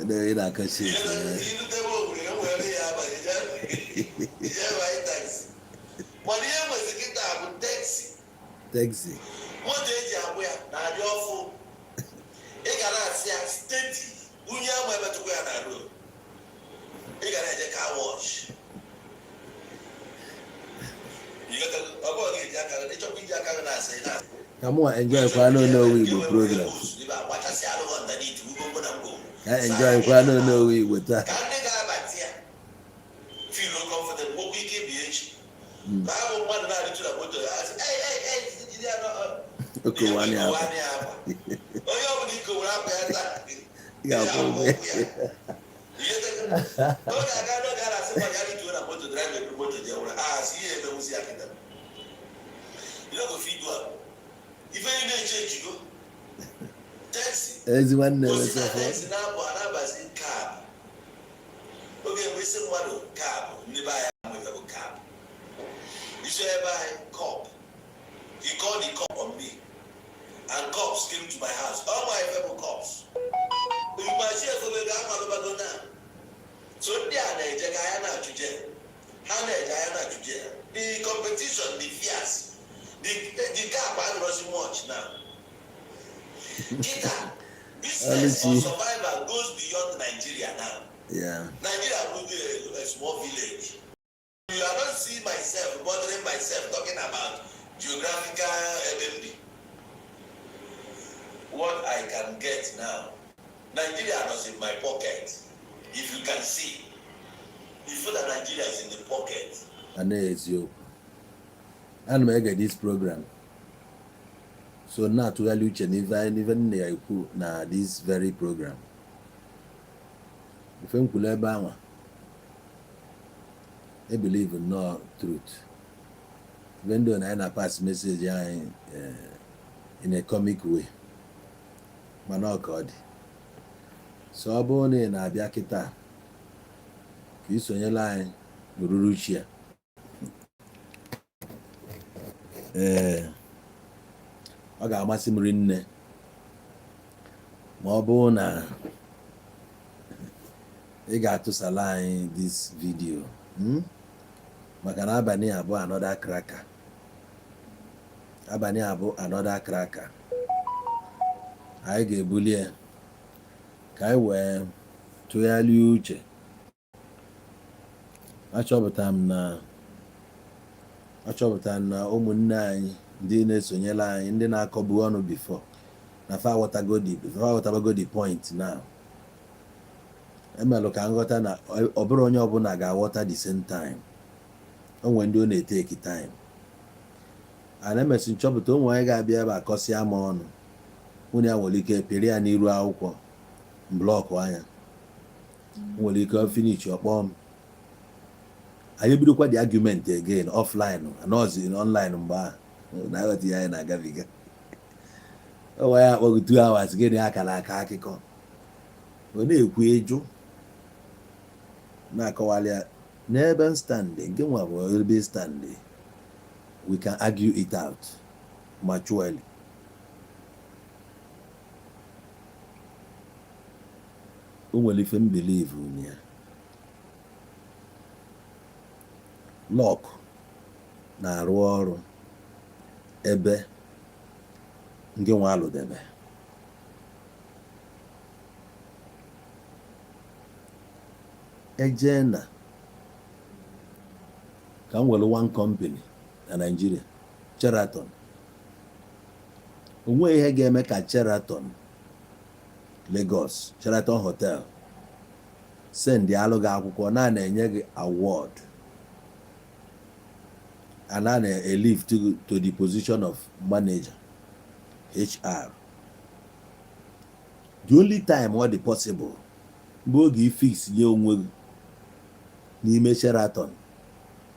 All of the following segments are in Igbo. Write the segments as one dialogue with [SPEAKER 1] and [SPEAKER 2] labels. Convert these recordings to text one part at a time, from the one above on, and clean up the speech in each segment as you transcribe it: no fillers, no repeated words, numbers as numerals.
[SPEAKER 1] Ede ina ka shit. Taxi.
[SPEAKER 2] Moto eji agwụ ya na-adị ọfụ. Ị ga na-asị ya steeti unyi ahụ emetụkwa ya na road. Ị ga na-eje car wash. Ọgụ ọ ga-eji aka gị, ịchọkwa iji aka gị na-asị na.
[SPEAKER 1] Come on, enjoy Kwano No Igbo program. I enjoy Kwano No Igbo ta.
[SPEAKER 2] Feel comfortable. We keep the I want to to the motor.
[SPEAKER 1] Okay, one year. As one never said.
[SPEAKER 2] Okay, we send one cab. We buy a cab. You say buy cop. He called the cop on me. And cops came to my house. All my fellow cops. You might see for the Gamma. So they are the competition, the fierce. The gap I was much now. Business or survival goes beyond Nigeria now.
[SPEAKER 1] Yeah.
[SPEAKER 2] Nigeria will be a small village. You are not seeing myself, bothering myself, talking about geographical LMD. What I can get now, Nigeria was in my pocket. If you can see, before that Nigeria is in the pocket.
[SPEAKER 1] And there is you. And I get this program. So now to eluch and even na this very program. If I'm Kulebama, I believe in no truth. Even though I pass message in a comic way. But not God. So I'm born in Abiakita. This on your line, Ruruchia. Ọ ga-amasị m rinne ma ọ bụrụ na ị ga-atụsala anyị this video maka na abalị abụ another cracker. Abalị abụ another cracker. Anyị ga-ebuli ya ka anyị wee tụgharịa uche. Achọpụtara m na ụmụnne anyị ndị na-esonyela anyị ndị na-akọbu ọnụ before na fa aghọtabago the point now. Emelụ ka nghọta na ọ bụrụ onye ọbụla ga-aghọta the same time. O nwere ndị ọ na-eteki time. Ana emesi nchọpụta ụmụ anyị ga-abịa ebe akọsịa m ọnụ. Nwunye ya nwere ike pịrị ya n'iru akwụkwọ blọkụ anya. Nwere ike ọ finish ọkpọọ m. Anyị ebidokwa the argument again offline anọzi online mgbe ahụ. Na aghọta ya anyị na-agabiga. O wee ya akpọgụ 2 hours gịnị akara aka akụkọ. Ọ na-ekwu eju na-akọwalị ya n'ebe standing nke nwa bụ ebe standing. We can argue it out maturely. O nwere ife m believe ya. Lọk na-arụ ọrụ ebe nke nwa alụdebe. Eje na ka m were one company na Nigeria, Sheraton. O nweghị ihe ga-eme ka Sheraton Lagos, Sheraton Hotel send alụ gị akwụkwọ na-enye gị award and lift to the position of manager, HR. The only time ọ dị possible bụ oge fix nye onwe gị n'ime Sheraton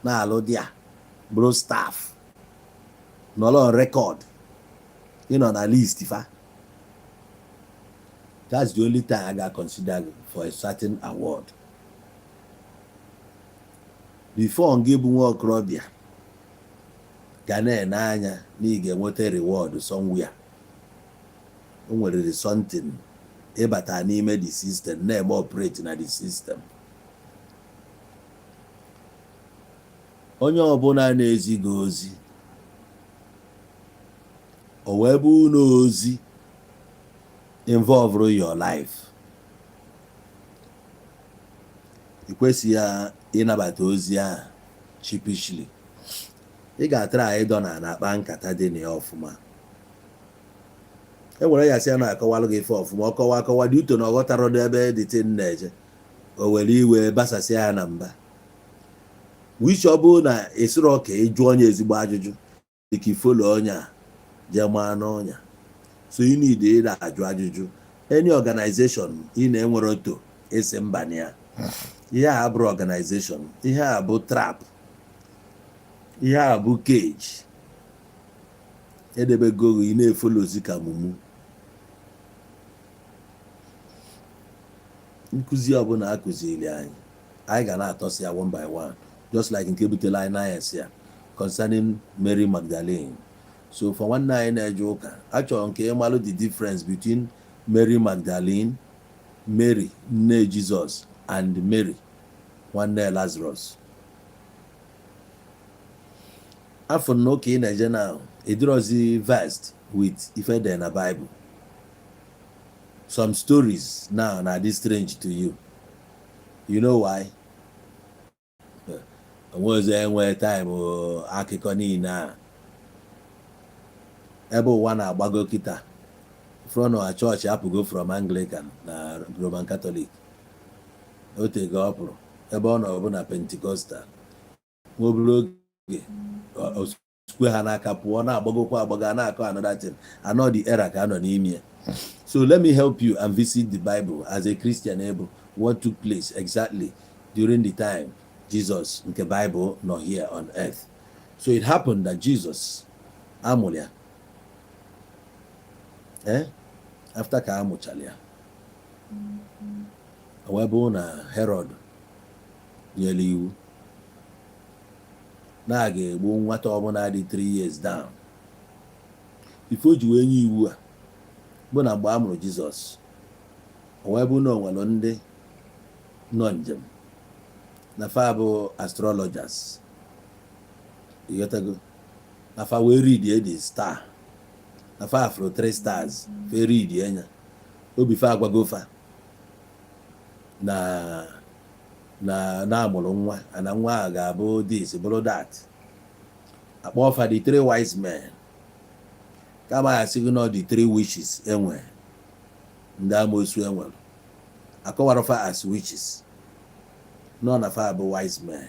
[SPEAKER 1] na-alụ dị a bro staff nọrọ on record ịnọ na list fa. That's the only time I got considered for a certain award. Before on give nwa okorobịa ga na-ene anya na ị ga-enweta reward somewhere. O nwere something ịbata n'ime the system na-eme operate na the system. Onye ọbụla na-ezi gị ozi o wee bụ n'ozi involve your life, ị kwesịghị ịnabata ozi ahụ cheapishly. Ị ga-atara ịdọ na akpa nkata dị na ya ọfụma. E nwere ya sị na akọwalụ gị ife ọfụma, ọkọwa dị uto na ọghọtara n'ebe dị tin na-eje, o were iwe basasịa ya na mba. Wish ọ bụ na esiro ka ịjụ onye ezigbo ajụjụ dịka ifolo onye a jee maa n'ọnya. So you need ịda ajụ ajụjụ. Any organization ị na-enwere oto esi mba na ya, ihe a bụrụ organization, ihe a bụ trap, ihe a bụ cage edebego ị na-efolozi ka mumu. Nkụzi ọbụla akụziri anyị ga na-atọsi ya one by one, just like nke butere anyị n'anyasị ya concerning Mary Magdalene. So for nwanne anyị na-eje ụka, achọrọ nke ịmalụ the difference between Mary Magdalene, Mary nne Jesus, and Mary nwanne Lazarus. Afọ n'oke ị na-eje na ịdịrọzi versed with ife dị na Bible. Some stories now na dị strange to you. You know why? Onwezi enwe time akụkọ niile a ebe ụwa na-agbago kịta from a church apụgo from Anglican na Roman Catholic, otego ọ pụrụ ebe ọ nọ bụ na Pentecostal. Nwobere oge osikwe ha n'aka pụọ na-agbagokwa agbaga na-akọ another thing, anọ the era ka anọ n'ime. So let me help you and visit the Bible as a Christian able what took place exactly during the time Jesus nke Bible nọ here on earth. So it happened that Jesus amụrụ ya after ka amụchara ya, wee bụ na Herod nyere iwu na a ga-egbu nwata ọbụla dị 3 years down. Ife o ji wee nye iwu a bụ na mgbe a mụrụ Jizọs, wee bụ na onwere ndị nọ njem na fa bụ astrologers, ịghọtago, na fa wee read the star, na fa afro 3 stars fe read enya obi fa agwago fa na amụrụ nwa, na nwa a ga-abụ this bụrụ that. Akpọ fa the 3 wise men, kama ya sịgị na the 3 wishes enwe ndị amosu enwere, akọwara fa as witches, nọ na fa bụ wise men.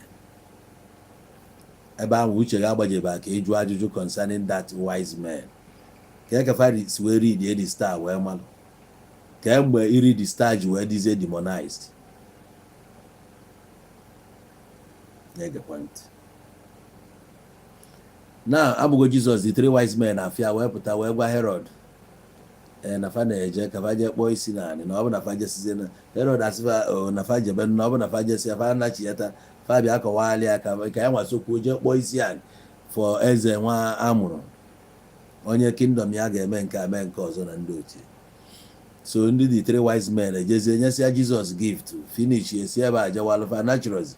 [SPEAKER 1] Ebe ahụ uche ga-agbajebe ka ịjụ ajụjụ concerning that wise men. Ka ka Faris wee read the star wee malụ ka mgbe iri the star ji wee dizie demonized. Na-egekwa ntị. Na abụgo Jizọs the 3 wise men afịa wee pụta wee gwa Herod na fa na-eje ka fa jee kpọọ isi naanị na ọ bụ na fa jesizie na Herod asịfa na fa jebe na ọ bụ na fa jesi fa nachiyata fa bịa kọwalị ya ka ya nwasokwu jee kpọọ isi anyị for eze nwa amụrụ onye kingdom ya ga-eme nke a mee nke ọzọ na ndị ochie. So ndị the 3 wise men ejezie nyesịa Jizọs gift finish esi ebe a jewalụfa naturals.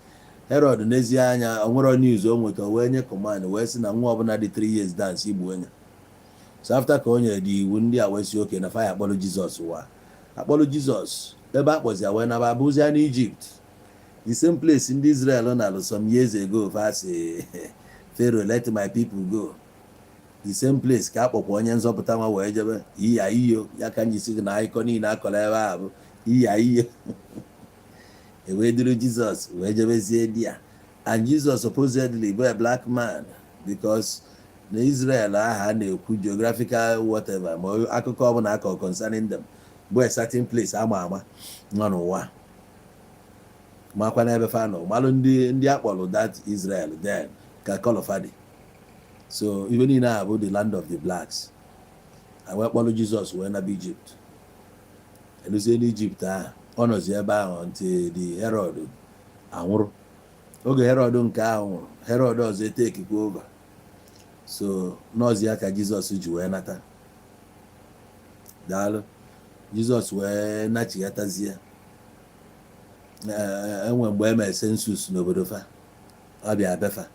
[SPEAKER 1] Herod n'ezie anya onwere news o nweta wee nye command wee sị na nwa ọbụla dị 3 years dance igbu onye. So after ka onye dị iwu ndị a wee si oke na fa ya akpọrọ Jizọs wa akpọrọ Jizọs ebe akpọzi wee na abụzia na Egypt, the same place ndị Israel na some years ago fa si Pharaoh let my people go. The same place ka akpọkwa onye nzọpụta nwa wee jebe iya iyo ya ka anyị si na akụkọ niile akọrọ ebe a bụ iya iyo wee duru Jizọs wee jebezie di ya. And Jesus supposedly be a black man because na Israel aha na-ekwu geographical whatever ma akụkọ ọbụla akọ concerning them bụ a certain place ama ama nọ n'ụwa makwa n'ebe fa nọ malụ ndị akpọrọ that Israel then ka kolofadi. So even in about the land of the blacks, I went to Jesus wee naba Egypt. And in Egypt, ọ nọzi ebe ahụ until the Herod anwụrụ. Oge Herod nke ahụ Herod ọzọ etekikwa over. So nọzi ya ka Jesus ji wee nata. Daalụ. Jizọs wee nachighatazie enwe mgbe eme sensus n'obodo fa ọ bịa befa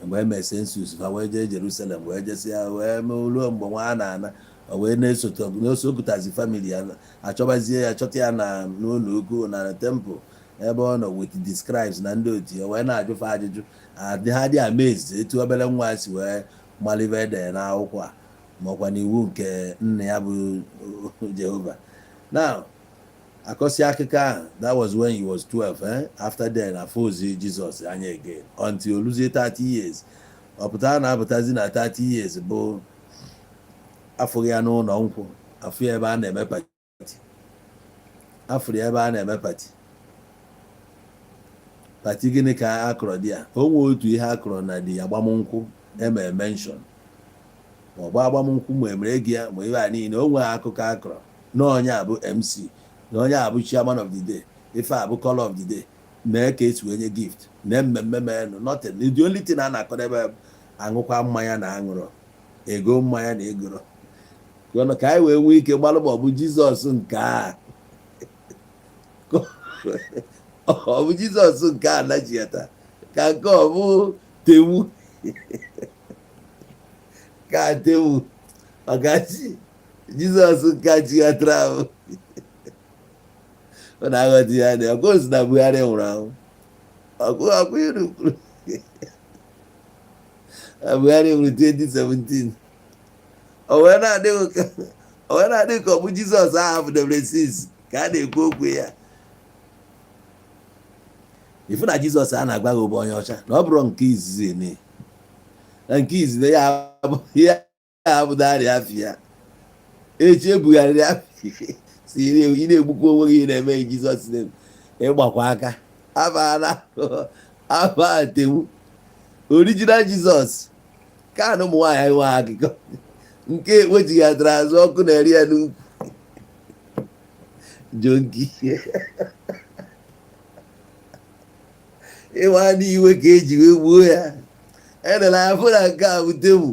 [SPEAKER 1] mgbe eme sensus fa wee jee Jerusalem wee jesịa wee ruo mgbe nwa a na-ana o wee na-esokutazi famili ya achọbazie ya chọta ya na n'ụlọ ukwu na tempụl ebe ọ nọ with the scribes na ndị otu ya wee na-ajụfa ajụjụ ha dị amazed etu obere nwa si wee malive ede na akwụkwọ a maọkwa n'iwu nke nna ya bụ Jehova. Now akọsi akụkọ ahụ, that was when he was 12. After then afọzi Jizọs anya again until luzie 30 years. Ọ pụtara na apụtazi na 30 years bụ afụghị ya n'ụlọ nkwụ, afụ ya ebe a na-eme pati, afụrụ ya ebe a na-eme pati gịnị ka akọrọ dị ya? O nwee otu ihe akọrọ na dị agbamnkwụ eme mention ma ọ bụ agbamnkwụ ma emere gị ya ma ihe a niile. O nwee akụkọ akọrọ na onye a bụ MC, na onye a bụ chairman of the day, ife a bụ color of the day, mee ka esi wenye gift na mmemme menụ nothing. The only thing a na-akọ ebe aṅụkwa mmanya na aṅụrọ, ego mmanya na egoro ka anyị wee nwee ike gbalụ ma ọ bụ Jizọs nke a ọ bụ Jizọs nke a nachighata ka nke ọ bụ tewu ka tewu ọgachi Jizọs nke a chighatara ahụ ọ na-aghọta ya na ọkụzi na Buhari nwụrụ anwụ ọkụ irukwu Buhari nwụrụ 2017. o wee na-adị ka ọ bụ Jizọs ahụ hapụdebere since ka a na-ekwu okwu ya. ifu na Jizọs a na-agba gị ụbọ onye ọcha na ọ bụrụ nke izizi na nke izizi ya abụdarị afọ ya echi ebugharịrị afọ si ị na-egbukwa onwe gị na-eme Jizọs ịgbakwa aka aba tewu original Jizọs ka na ụmụ nwaanyị nwe akụkọ nke ekwechighị azụ ọkụ na-eri ya n'ukwu jonki ịwa n'iwe ka eji wee gbuo ya. Edela ya fụ na nke a bụ tewu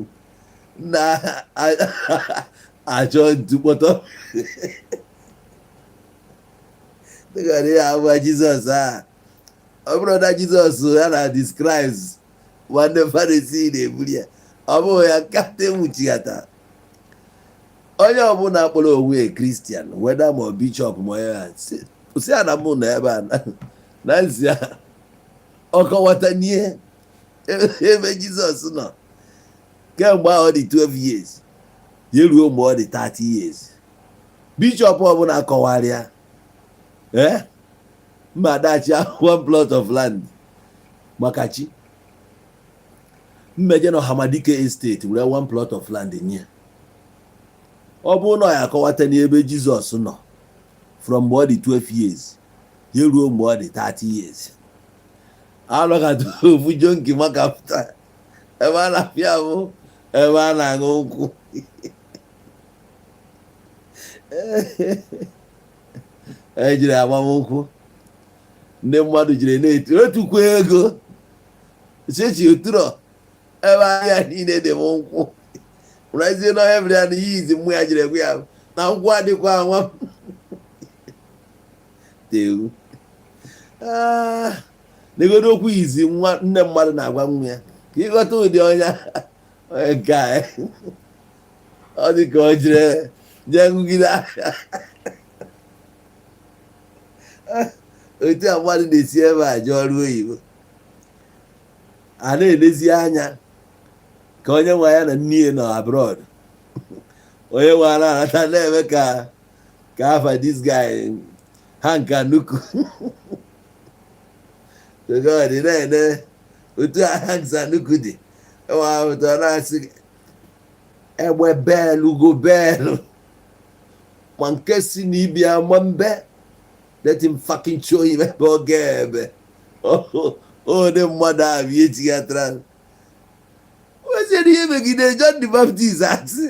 [SPEAKER 1] na-achọ ntu kpọtọ dịka ya abụọ Jizọs a. Ọ bụrụ na Jizọs ya na describes nwanne Farisi na-ebuli ya, ọ bụghị ya ka tewu chighata. Onye ọbụla kpọrọ onwe Kristian weda ma bishọp ma ya si ya na mụ na ebe a na nzi ya ọkọwata n'ihe ebe Jizọs nọ kemgbe ọ dị 12 years ya ruo mgbe ọ dị 30 years. Bishọp ọbụla kọwarịa mba dachi 1 plot of land maka chi mmeje na Hamadike estate were 1 plot of land nye. Ọ bụrụ na ya akọwata n'ebe Jizọs nọ from mgbe ọ dị 12 years ya ruo mgbe ọ dị 30 years. Alọgata ofu jonki maka pụta ebe a na-apịa bụ ebe a na-aṅụ nkwụ ejiri agbamnkwụ ndị mmadụ jiri na-etukwa ego chechi oturo ebe ahịa niile dị m nkwụ razie na onye bịara ya na ihe izi mmụ ya jiri egwe ya na nkwụ adịkwa anwa tewu n'egodo okwu izi nwa nne mmadụ na-agwa nwa ya ka ịghọta ụdị onye nke a ọ dị ka o jire jee ngụgide ahịa otu a mmadụ na-esi ebe a jee ọrụ oyibo a na-elezi anya ka onye nwe ya na nne nọ abroad, onye nwe ara anata na-eme ka afa this guy ha nka nnukwu God na-ene otu aha nza nnukwu dị enwe na-asị egbe belu go belu ma nke si n'ibia ma mbe let him fucking show him ebe ọ ga-ebe dị mmadụ ahụ ihe chighatara weziri ihe megide John the Baptist asị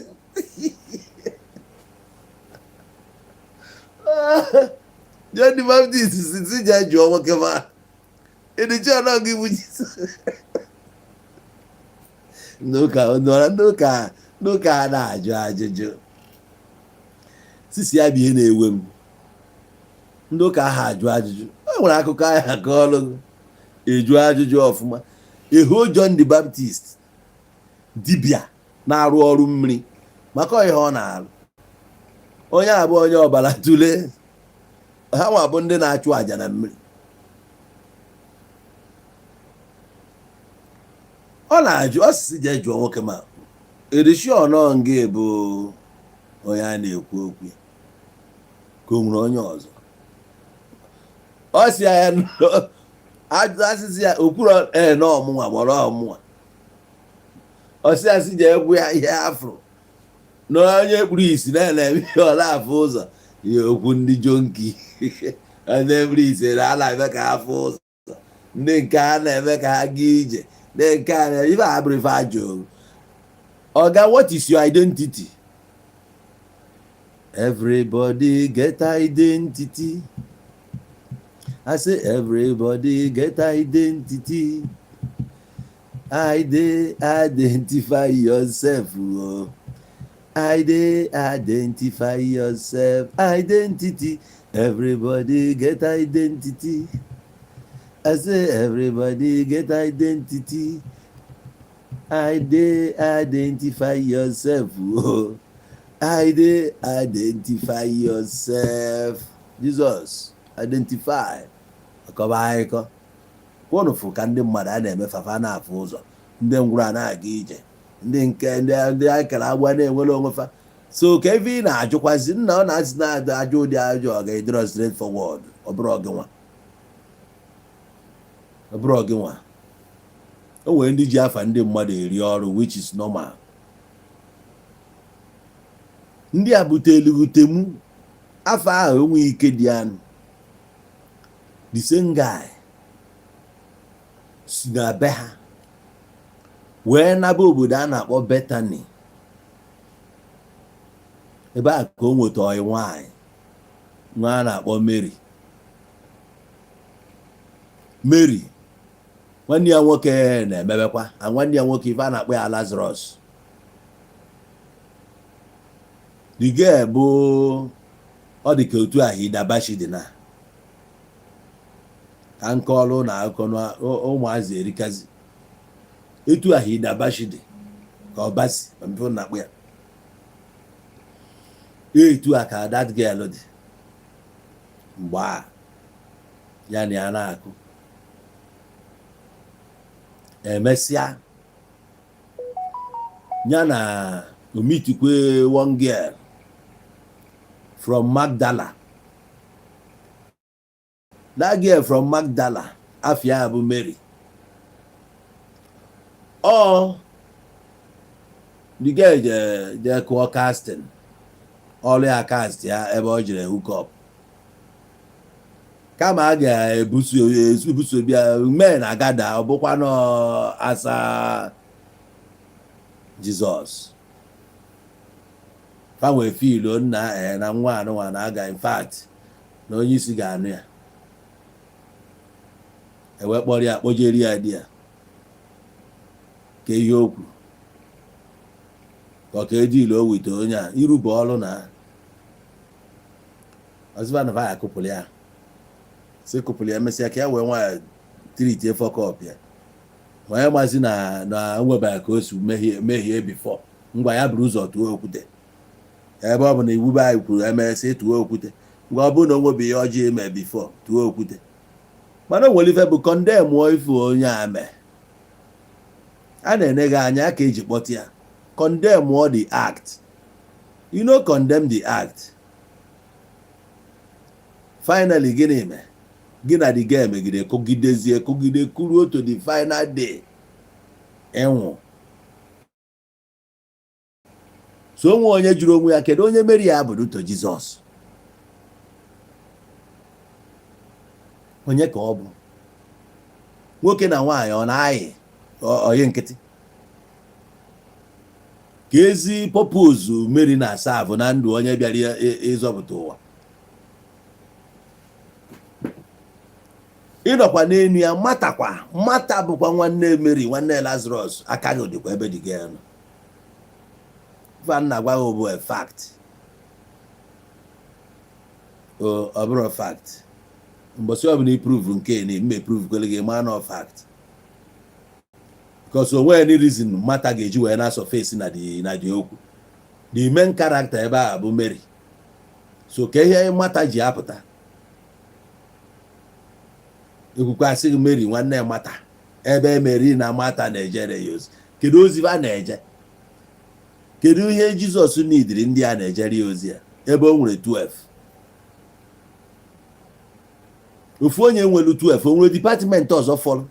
[SPEAKER 1] John the Baptist si je jụọ nwoke ma ịdịcha ọnọgụ ibu Jizọs n'ụka a na-ajụ ajụjụ sisi ya bụ ihe na-ewe m. Ndị ụka ahụ ajụ ajụjụ, o nwere akụkọ ahịa ka ọlụ eju ajụjụ ọfụma. Ehu John the Baptist, dibịa na-arụ ọrụ mmiri, maka ihe ọ na-arụ. Onye abụ onye ọbara tụle, ha nwa bụ ndị na-achụ àjà na mmiri. Ọ na-ajụ ọsịsị jee jụọ nwoke ma erishi ọnọ nga bụ onye a na-ekwu okwu ya ka o nwere onye ọzọ. Ọ si ya asịsị ya okwuru n'ọmụnwa gbọrọ ọmụnwa. Ọsị asị jee ekwu ya ihe afro na onye kpuru isi na-eme ihe ọla afụ ụzọ ya okwu ndị jonki onye kpuru isi a na-eme ka afụ ụzọ, ndị nke a na-eme ka ha gaa ije, ndị nke a na-eme ife abụrụ ife ajọ. Oga, what is your identity? Everybody get identity. I say everybody get identity. Identify yourself. Oh. Identify yourself. Identity. Everybody get identity. I say everybody get identity. Identify yourself. Oh. Identify yourself. Jesus, identify. Akọba ịkọ. Wonderful ka ndị mmadụ a na-eme fafa na-afụ ụzọ, ndị ngwụrụ a na-aga ije, ndị nke ndị akara agba na-enwere onwe fa. So ka ebe ị na-ajụkwazi nna ọ na-asị na-ajụ ụdị ajụ ọ ga-edoro straight forward. Ọ bụrụ gị nwa. Ọ bụrụ gị nwa. O nwere ndị ji afa ndị mmadụ eri ọrụ, which is normal. Ndị a butelu utemu afa ahụ enweghị ike dị anụ. The same guy si na be ha wee naba obodo a na-akpọ Bethany, ebe a ka o nweta ọyị nwanyị nwa a na-akpọ Mary. Nwanne ya nwoke na-emebekwa, nwanne ya nwoke ife a na-akpọ ya Lazarus. The girl bụ ọ dị ka otu ahụ Idabashi dị na ka nke ọrụ na akụkọ na ụmụazị erikazi. Etu ahụ Idabashi dị ka ọbasi mpụ na-akpụ ya. Etu a ka that girl dị mgbe a ya na ya na-akụ. Emesịa ya na omitikwe one girl from Magdalen. That girl from Magdalen, afia bụ Mary. The girl je kụọ casting. Ọrụ ya cast ya ebe ọ jere hook up. Kama a ga-ebuso bịa men agada ọ bụkwa nọ asa Jizọs. Fanwe filo nna na nwa anụnwa na-aga, in fact na onye isi ga-anụ ya. Ewe kpọrọ ya kpojeri ya di ya ka ihe okwu ka ejili o wite onye a irube ọrụ na ọzịba na vaya kụpụrụ ya si kụpụrụ ya mesịa ka ya wee nwa triti fọkọp ya onye mazi na nwebara ka o si mehie bifọ ngwa ya buru ụzọ tụọ okwute ebe ọ bụ na iwu be anyị kwuru emesị tụọ okwute ngwa ọ bụrụ na o nwebeghị ihe ọjọọ eme bifọ tụọ okwute. Mana o nwere ife bụ condemn ife onye ame a na-ene gị anya ka eji kpọta ya. Condemn the act. You know, condemn the act. Finally gịnị mee? Gị na the girl megide kụgide kwuruo to the final day enwụ. So onwe onye jụrụ onwe ya kedu onye Mary ya bụ to Jizọs? Onye ka ọ bụ? Nwoke na nwaanyị ọ na-ayị onye nkịtị? Ka ezi purpose Mary na-asavụ na ndụ onye bịara ịzọpụta ụwa. Ịnọkwa n'enu ya mata bụkwa nwanne Mary, nwanne Lazarus akaghị dịkwa ebe dị ga nọ. Van na-agwa bụ a fact. ọ bụrụ fact mbọsị ọ bụla iprove nke na ime prove kwele gị ma na fact because onwe any reason mata ga-eji wee na surface na dị okwu the main character ebe a bụ Mary so ka ihe mata ji apụta ekwukwa asị gị Mary nwanne mata ebe Mary na mata na-ejere ya ozi kedu ozi ba na-eje kedu ihe Jizọs nidiri ndị a na-ejere ya ozi ya ebe o nwere 12 ofu onye nwelu 12 o nwere dipatịmentị ọzọ fọrọ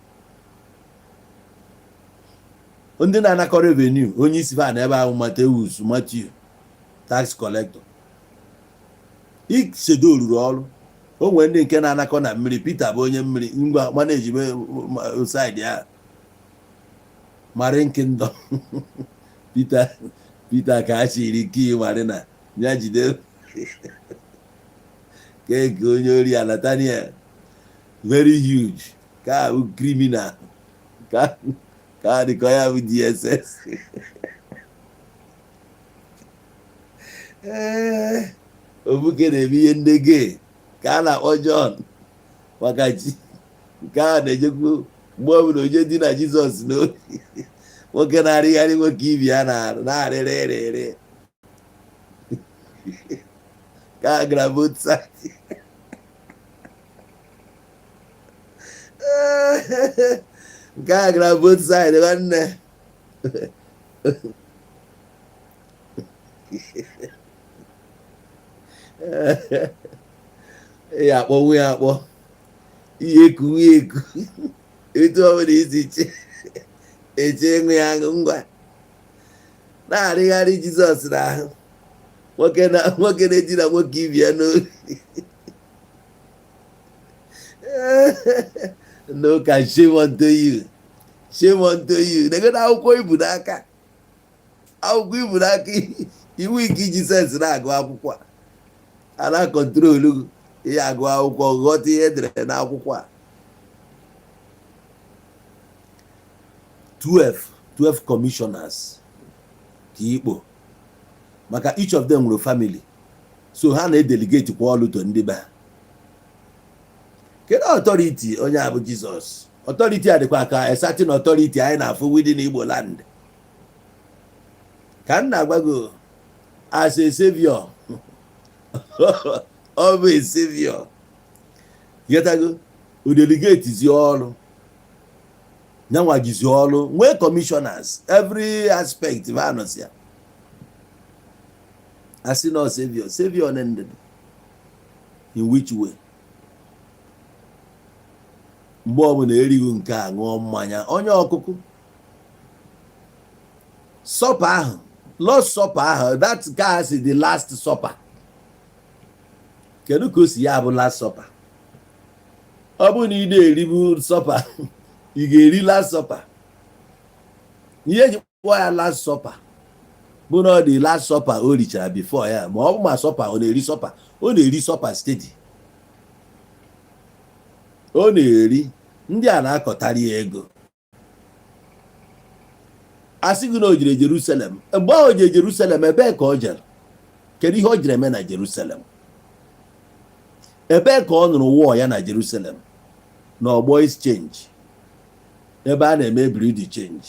[SPEAKER 1] ndị na-anakọ revenue onye isi fa na ebe ahụ Matthew tax collector iksedo ruru ọrụ o nwere ndị nke na-anakọ na mmiri Peter bụ onye mmiri ngwa mana ejibe side ya Marine Kingdom Peter ka a chiri ki marina ya jide keke onye ori a Nathaniel very huge ka criminal ka dịka ya bụ DSS obuke na-eme ihe ndị gay ka a na-akpọ John maka chi nke a na-ejekwu mgbe ọbụla onye dị na Jizọs n'obi nwoke na-arịgharị nwoke ibi ya na-arịrịrịrị ka a gara both sides nke a gara both sides nwanne ya akpọ nwe ya akpọ ihe eku nwe eku etu ọbụla isi eche enwe ya ngwa na-arịgharị Jizọs n'ahụ nwoke na-edina nwoke ibi ya n'obi no can shame unto you negode akwụkwọ ibu n'aka iwu ike iji sensị na-agụ akwụkwọ a na-akọntrolu ihe agụ akwụkwọ ghọta ihe edere n'akwụkwọ a 12 commissioners ka ikpo maka each of them nwere family so ha na-edelegate kwa ọlụ to ndị be ha kedu authority onye a bụ Jizọs authority a dịkwa ka a certain authority anyị na-afụ within Igbo land ka m na-agbago as a savior ọ bụ a savior getago o delegate zi ọrụ nyanwa jizi ọrụ nwee commissioners every aspect vanọsia asị na savior nended in which way mgbe ọbụla erighị nke a ṅụọ mmanya onye ọkụkụ supper ahụ last supper ahụ that guy is the last supper kedu ka o si ya bụ last supper ọ bụ na ị na-eribu supper ị ga-eri last supper ihe eji kpọọ ya last supper bụ na ọ dị last supper o richara before ya ma ọ bụ ma supper ọ na-eri supper ọ na-eri supper steady ọ na-eri ndị a na-akọtara ya ego a sị gị na o jere Jerusalem mgbe o jere Jerusalem ebee ka o jere kedu ihe o jere eme na Jerusalem ebee ka ọ nụrụ wụọ ya na Jerusalem na ọgbọ exchange ebe a na-eme breed change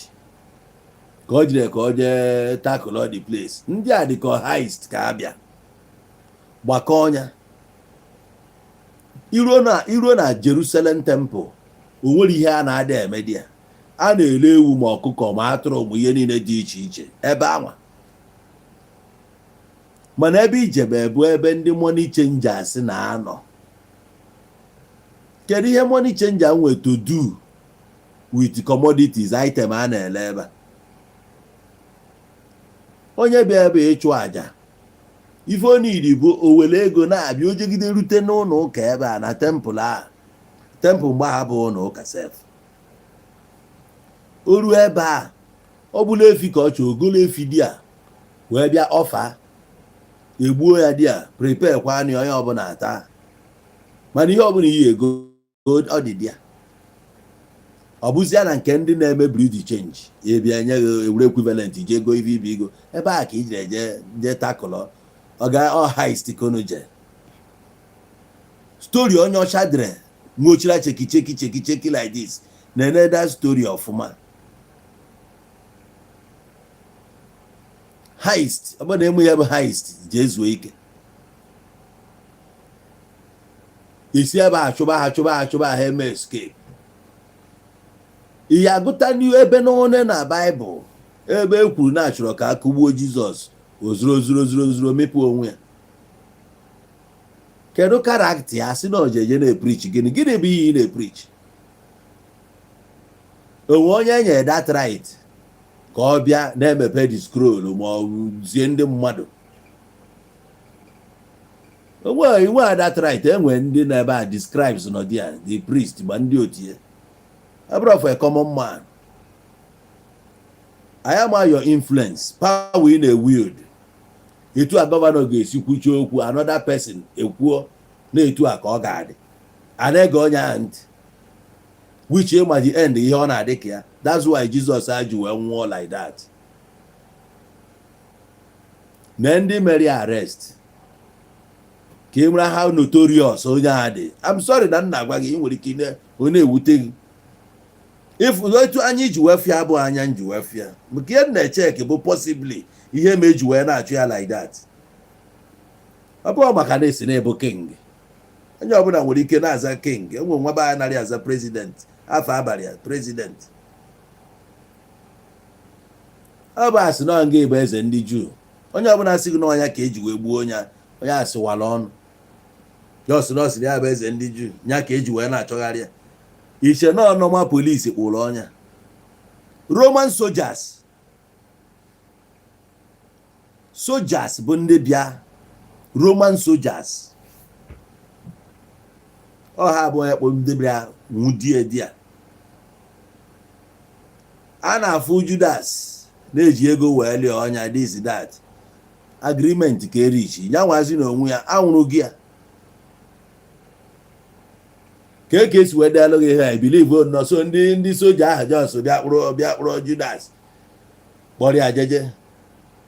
[SPEAKER 1] ka o jere ka o jee tackle the place ndị a dị ka heist ka abịa gbakọ ọnya iruo na Jerusalem temple o nwere ihe a na-ada eme dị ya a na-ele ewu ma ọkụkọ ma atụrụ ma ihe niile dị iche iche ebe anwa mana ebe ijebe bụ ebe ndị money changers na-anọ kedu ihe money changer nwere to do with commodities item a na-ele ebe onye bịa ebe ịchụ aja ife onidi bụ owele ego na-abịa o jegide rute n'ụlọ ụka ebe a na temple a temple mgbe ha bụ ụlọ ụka sef o ruo ebe a ọ bụla efi ka ọ chọọ ogolo efi di a wee bịa ọfa egbuo ya di a prepare kwa anyị onye ọbụla ata mana ihe ọbụla iyi ego ọ dị di ya ọ bụzia na nke ndị na-eme breed change ebia nye ewure equivalent je ego ibe ego ebe a ka ijire je takụlọ ọ ga heist konoje story onye ọcha dere nwochira cheki like this na that story ọfụma. Heist ọ bụ na emu ya bụ heist jee zuo ike isi ebe achụba ha eme escape. Ihe agụta n'ihu ebe n'one na Baịbụl ebe e kwuru na achọrọ ka akụgbuo Jizọs ozuro mepụ onwe ya. Kedu karakta ya si na ojeje na-epreach gịnị bụ ihe ị na-epreach? Onwe onye nyere that right ka ọ bịa na-emepe the scroll ma ọ zie ndị mmadụ? Onwe that right. Enwe ndị na-ebe a describes nọ dia the priest gba ndị otie. Abụrụ for a common man. I am your influence power in a wield. Etu a gọvanọ ga-esi kwuchi okwu another person ekwuo na etu a ka ọ ga-adị ana-ege onye ahụ ntị which ma the end ihe ọ na-adị ka ya. That's why Jesus ji wee nwụọ like that. Na ndị mere arrest ka ị mara how notorious onye ahụ dị. I'm sorry na nna agwa gị nwere ike ọ na-ewute gị if otu anyị ji wefịa bụ anya nji wefịa maka ihe na-echek bụ possibly ihe ma eji wee na-achụ ya like that. Ọ bụrụ maka na esi na-ebu king onye ọbụla nwere ike na-aza king. Enwe nwa be narị aza president afọ abalị ya president. Ọ bụ asị na nga bụ eze ndị Juu. Onye ọbụla sị gị n'ọnya ka eji wee gbuo onye asịwala ọnụ ya sị na ọ sịrị ya bụ eze ndị Juu nya ka eji wee na-achọgharị ya. Iche na ọnọma polisi kpụrụ ọnya. Roman soldiers bụ ndị bịa. Roman soldiers ọha bụ onye kpụ ndị bịa nwudie di ya. A na-afụ Judas na-eji ego wee lie ọnya this that agreement ka erichi ya nwazi na onwe ya anwụrụ gị ya ka esi wee daalụ gị ha. I believe no so ndị soja ahụ Jos bịa kpụrụ Judas kpọrọ ya jeje.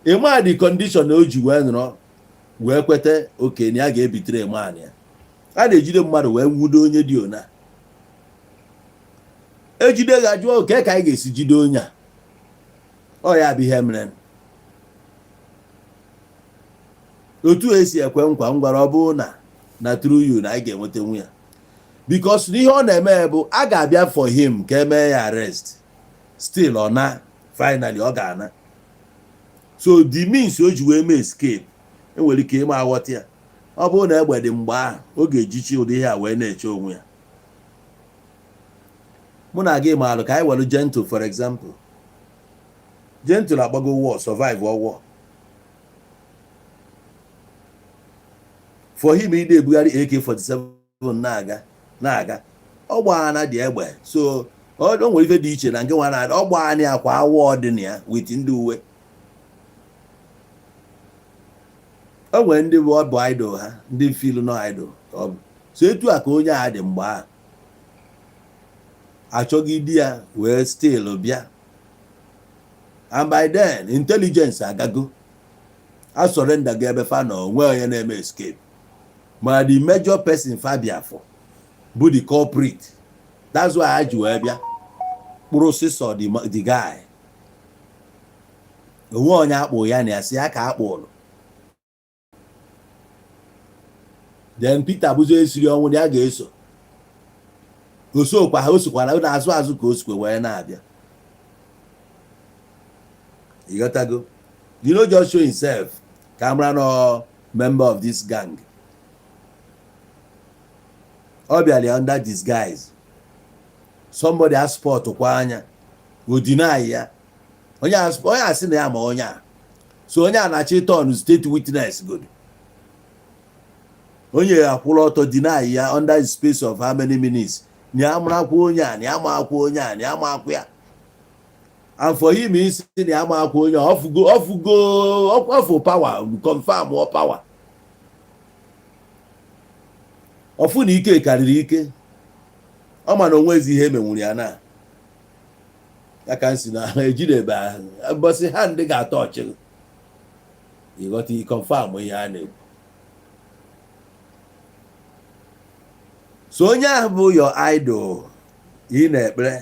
[SPEAKER 1] Ịma the condition o ji wee nọrọ wee kweta okenye a ga-ebitere man ya. A na-ejide mmadụ wee nwudo onye dị ona. Ejide ga-ajụ oke ka anyị ga-esi jide onye a. Ọ ya bụ ihe mere. Otu esi ekwe nkwa ngwara ọ bụ na through you na anyị ga-enweta nwu ya. Because ihe ọ na-eme bụ a ga-abịa for him ka emee ya arrest. Still ọ na finally ọ ga-ana. So the means o ji wee mee escape enwere ike ịma aghọta ya. Ọ bụrụ na egbe dị mgbe ahụ ọ ga-ejichi ụdị ihe a wee na-eche onwe ya. Mụ na gị maalụ ka anyị were Gentle for example. Gentle agbago war survive war. For him ide ebugharị AK-47 na-aga ọ gbana dị egbe. So ọ nwere ife dị iche na nke nwa na ọ gbana akwa awọ dị na ya with ndị uwe. O nwere ndị bụ idol ha ndị feel no idol. So etu a ka onye a dị mgbe a achọghị di ya wee still bịa. And by then intelligence agago a surrender ga ebe fa na onwe onye na-eme escape. Ma the major person Fabiafo bụ the culprit. That's why I ji wee bịa kpụrụ sịsọ the guy. Onwe onye akpụ ya na ya si ya ka akpụrụ. Then Peter bụzo esiri ọnwụ na ya ga-eso. Osokwa ha osokwara na azụ ka osikwe wee na-abịa. You got to go. You know, just show himself. Cameron or member of this gang. Obviously under disguise. Somebody has sport kwanya will deny ya. Onya seen ya ma onya. So onya na chi turn state witness good. Onye akwụrụ ọtọ deny ya under the space of how many minutes? Ni amakwu onya, ni amakwu onya, ni amakwu ya. And for him, he said, off power, confirm more power. Ofu ni ike karịrị ike. Ọ ma na onwezi ihe menwuru ya na. Ya ka nsi na ejidebe ahụ. Bosi ha ndị ga-atọ ọchị. You got to confirm ihe a na-ekwu. so onye ahụ bụ your idol ị na-ekpere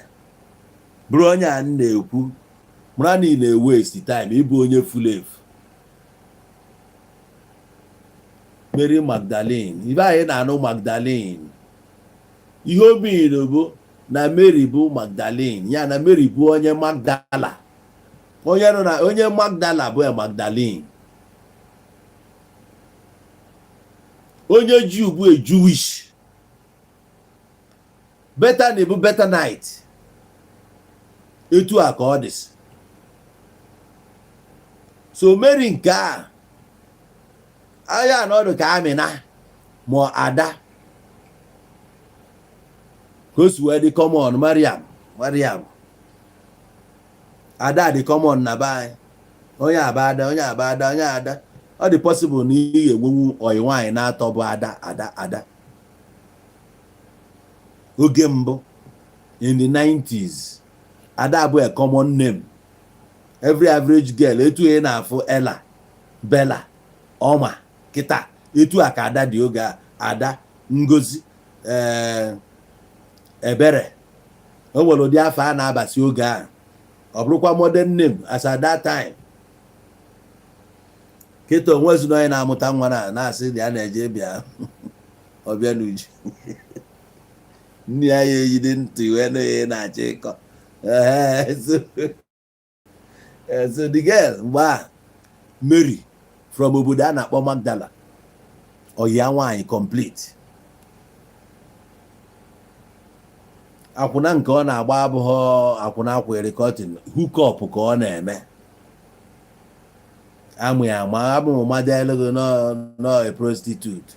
[SPEAKER 1] bụrụ onye a na-ekwu mara na ị na-waste time ịbụ onye full efu. Mary Magdalene ibe anyị na-anụ Magdalene ihe obiiri bụ na Mary bụ Magdalene ya na Mary bụ onye Magdala onye nọ na onye Magdala bụ Magdalene onye Jew bụ Jewish Bethany bụ Bethanite etu a ka ọ dị. So Mary nke a anya anọdụ ka Amina ma Ada ka o si wee dị common Mariam Ada dị common na be anyị onye abada onye Ada ọ dị possible na ị ga-enwenwu oyi nwaanyị na-atọ bụ Ada oge mbụ in the 90s Ada bụ a common name. Every average girl etu ị na-afụ Ella Bella Oma kịta etu a ka Ada dị oge a Ada Ngozi Ebere o nwere ụdị afọ a na-abasi oge a ọ bụrụkwa modern name as at that time. Kịta onwezi na onye na-amụta nwa na-asị dị a na-eje bịa ọbịa n'uju nne ya ya eyide ntị wee na ya na-achọ ịkọ so the girl mgbe a Mary from obodo a na-akpọ Magdala ọya nwaanyị complete. Akwụna nke ọ na-agba abụghị akwụna akwere cotton hook up ka ọ na-eme amụ ya ma abụ mmadụ elugo nọ a prostitute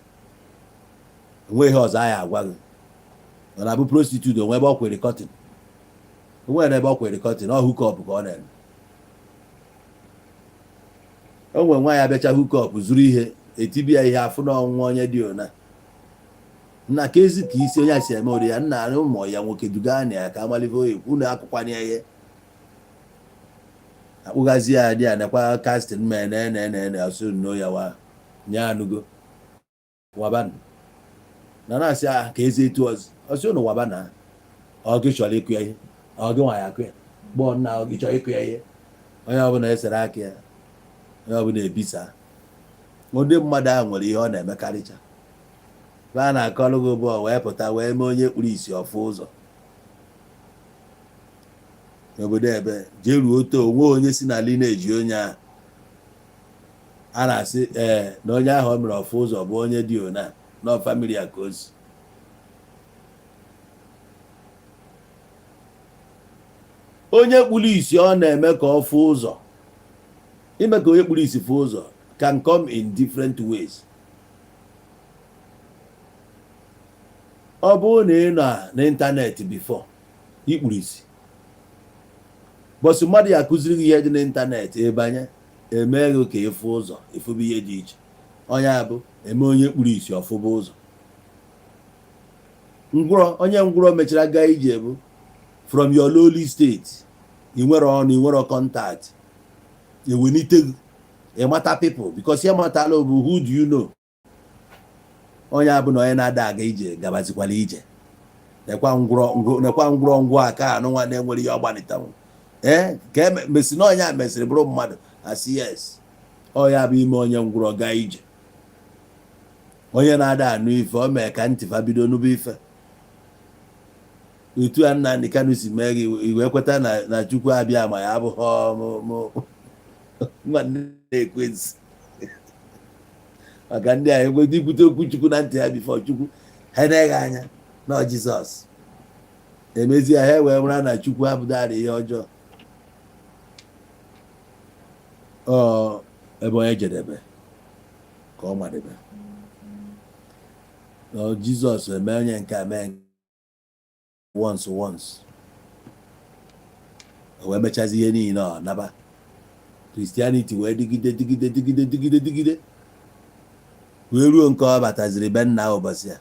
[SPEAKER 1] enweghị ọzọ anyị agwa gị ọ na-abụ prostitute onwe ebe ọ kwere cotton onwere ebe ọ kwere cotton ọ hook up ka ọ na-eme. O nwere nwa ya bịacha hook up zuru ihe etibia ihe afụ na ọnwụnwa onye dị ona nna ka ezi ka isi onye a si eme ori ya nna na ụmụ ya nwoke duga na ya ka amalive oyi unu akụkwanye ihe akpụgazi ya dị ya nekwa casting men na asụ no ya wa nya anugo waban na na-asị ka ezi etu ọsị unu wabana ọ gị chọrọ ịkụ ya ihe ọ gị nwa ya akụ ya gbọọ nna ọ gị chọrọ ịkụ ya ihe onye ọbụla esere aka ya onye ọbụla ebisa ndị mmadụ ahụ nwere ihe ọ na-emekarịcha a na-akọlụ gị bụ wee pụta wee mee onye kpuru isi ọfụ ụzọ n'obodo ebe jee ruo oto onwe onye si na lineage onye a na-asị na onye ahụ o mere ọfụ ụzọ bụ onye dị ona na famili a ka o si. Onye kpuru isi ọ na-eme ka ọ fụ ụzọ ime ka onye kpuru isi fụ ụzọ can come in different ways. Ọ bụrụ na ị nọ n'ịntanetị before ikpuru isi bọsụ mmadụ ya akụziri gị ihe dị n'ịntanetị ebanye eme gị ka ịfụ ụzọ ịfụba ihe dị iche onye abụ eme onye kpuru isi ọfụba ụzọ. Onye ngwụrọ mechara gaa ije bụ from your lowly state ị nwere ọnụ ị nwere contact ewelite gị ịmata people because ya matala bụ who do you know. Onye abụ na onye na-ada aga ije gabazikwala ije nekwa ngwụrọ aka anụ nwa na-enwere ihe ọgbanitanwu ka mesi na onye a mesịrị bụrụ mmadụ asị yes ọya bụ ime onye ngwụrọ gaa ije. Onye na-ada anụ ife o mee ka ntịfa bido n'ube ife otu a Nnamdi Kanu si mee gị iwe kweta na Chukwu abịa ma ya abụghị nwanne na-ekwezi maka ndị a enweta ikwute okwu Chukwu na ntị ya bifo Chukwu ha na-eghe anya na Jizọs emezie ha wee mara na Chukwu abụdara ihe ọjọọ. Ebe onye jedebe ka ọ madebe Jizọs eme onye nke a mee once wee mechazi ihe niile ọ naba Christianity wee digide wee ruo nke ọ bataziri be nna ụbọchị ya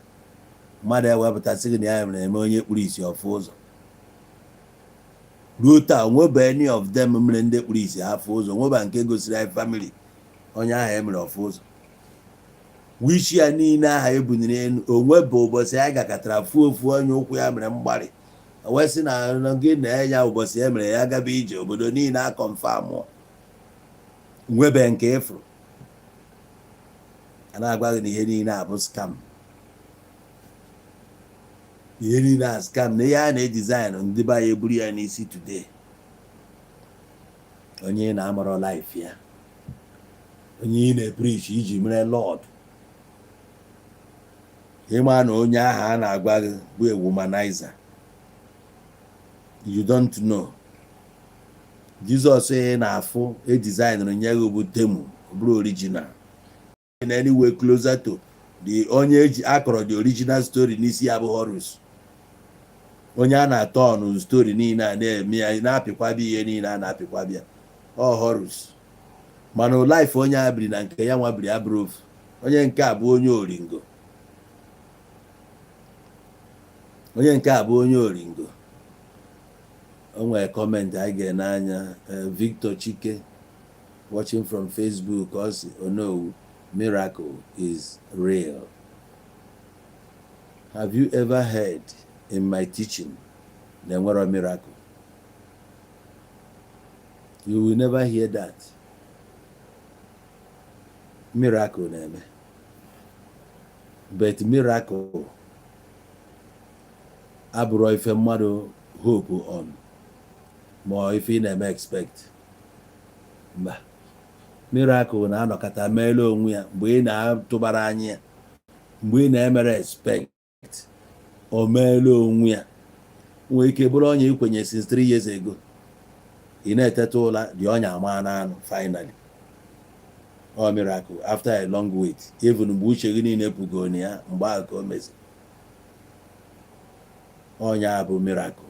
[SPEAKER 1] mmadụ ewepụtasị gị na ya na-eme onye kpuru isi ọfụ ụzọ. Ruo taa onwebe any of them mere ndị kpuru isi afụ ụzọ nweba nke gosiri anyị family onye ahụ emere ọfụ ụzọ wishi ya niile aha ebuniri elu onwe bụ ụbọchị ya gakọtara fuo ofu onye ụkwụ ya mere mgbarị wee sị na gị na ya ụbọchị ya mere ya gaba ije obodo niile akọnfamụ nwebe nke ịfụrụ a na-agwa gị na ihe niile a bụ skam, ihe niile a skam na ihe a na-edizaịnụ ndị be anyị eburu ya n'isi today. Onye na-amarọ laif ya, onye ị na-eprichi iji mere lọd, ịma na onye ahụ a na-agwa gị bụ a womanizer, you don't know. Jizọs ị na-afụ edizaịnụrụ nye gị bụ temu bụrụ original in any way closer to the onye eji akọrọ the original story n'isi ya bụ Horus, onye a na-atọ ọnụ story niile a na-eme ya na-apịkwabịa ihe niile a na-apịkwabịa ọ Horus, mana life onye a biri na nke ya nwa biri abụrụ ofu. Onye nke a bụ onye oringo, onye nke a bụ onye oringo. O nwere comment anyị ga-ene anya Victor Chike watching from Facebook because no miracle is real. Have you ever heard in my teaching there were a miracle? You will never hear that. Miracle name. But miracle abụrụ ife mmadụ hope on ma ife ị na-eme expect. Mba, miracle na-anọkọta meela onwe ya mgbe ị na-atụbara anya ya, mgbe ị na-emere expect o meela onwe ya. Nwee ike bụrụ onye ikwenye since 3 years ago, ị na-eteta ụla dị ọnya ama n'anụ finally. Ọ miracle after a long wait, even mgbe uche gị niile pụgo na ya mgbe ahụ ka o mezi. Ọnya bụ miracle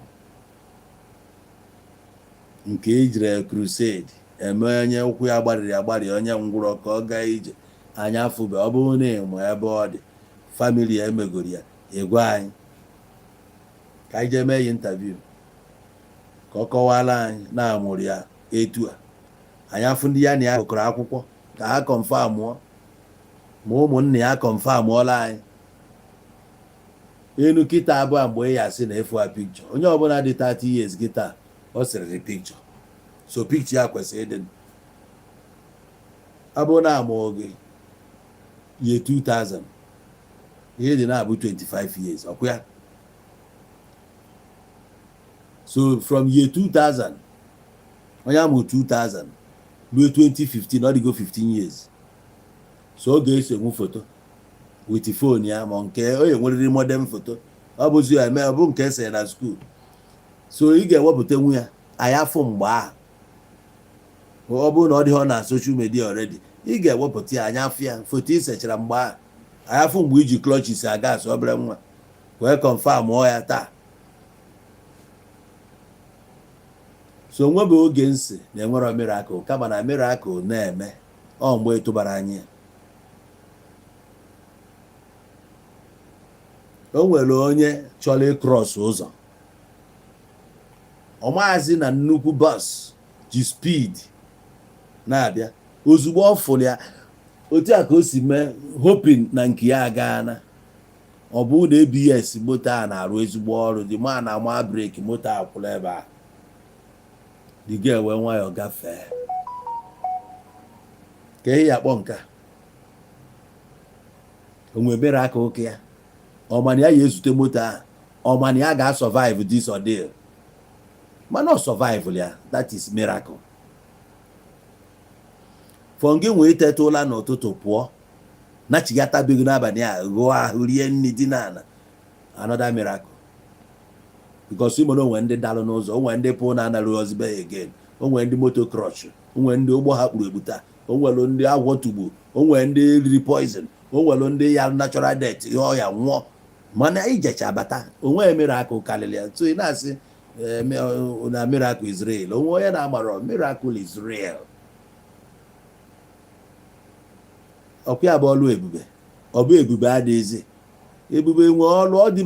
[SPEAKER 1] nke ejire crusade eme onye ụkwụ ya gbarịrị agbarị, onye ngwụrọ ka ọ gaa ije anya afụbe. Ọ bụrụ na ịmụ ebe ọ dị famili ya emegoro ya, ịgwa anyị ka anyị jee mee ya interview ka ọ kọwala anyị na-amụrụ ya etu a. Anyị afụ ndị ya na ya gụkọrọ akwụkwọ ka ha kọnfamụọ, ma ụmụnne ya kọnfamụọla anyị. Enu kịta abụọ mgbe ị ya sị na efu a pikchọ, onye ọbụla dị 30 years kịta ọ sịrị gị pikchọ, so pikchọ ya kwesịrị ịdị. Abụrụ na amụọ gị ye 2000, ihe dị na-abụ 25 years ọkwa ya. So from year 2000 onye amụ 2000 ruo 2015 ọ dịgo 15 years. So ọ ga-eso enwu foto with phone ya ma nke onye nweriri modern foto, ọ bụzi ya eme ọ bụ nke ese na school. So ị ga-ewepụta nwu ya anyị afọ mgbe ahụ. Ọ bụrụ na ọ dịghọ na social media already, ị ga-ewepụta ya anya afọ ya foto isechara mgbe ahụ. Anyị afọ mgbe iji clutches aga asụ obere nwa wee confirm ọ ya taa. So nwebe oge nsị na-enwero miracle, kama na miracle na-eme ọ mgbe etụbara anyị. O nwere onye chọrọ ịkrọs ụzọ, ọ maazị na nnukwu bus ji speed na-abịa. Ozugbo ọ fụrụ ya otu a ka o si mee hoping na nke ya agaana. Ọ bụ na ABS moto a na-arụ ezigbo ọrụ, dị ma na-ama breki moto a kwụrụ ebe a, dị ga-ewe nwayọọ gafee. Ka ihe ya kpọ nka onwe bere aka oke ya, ọmana ya ezute moto a, ọmana ya ga-survive this ordeal. Mana ọ survive ya, that is miracle. For gị nwee teta ụla n'ụtụtụ pụọ nachigatabeghị n'abalị a gụọ ahụ rie nri dị n'ala, another miracle. Because ịmụ na onwe ndị dalụ n'ụzọ, onwe ndị pụọ na anarụ ozibe again, onwe ndị moto crush, onwe ndị ụgbọ ha kpuru egbuta, onwere ndị agwọ tugbo, onwe ndị riri poison, onwere ndị ya natural death ihe ọya nwụọ. Mana ijecha bata onwe miracle karịrị ya. So ị na-asị na miracle is real. Onwe onye na-amarọ miracle is real. Ọkwa ya bụ ọlụ ebube, ọ bụ ebube adịghịzi. Ebube nwe ọlụ ọ dị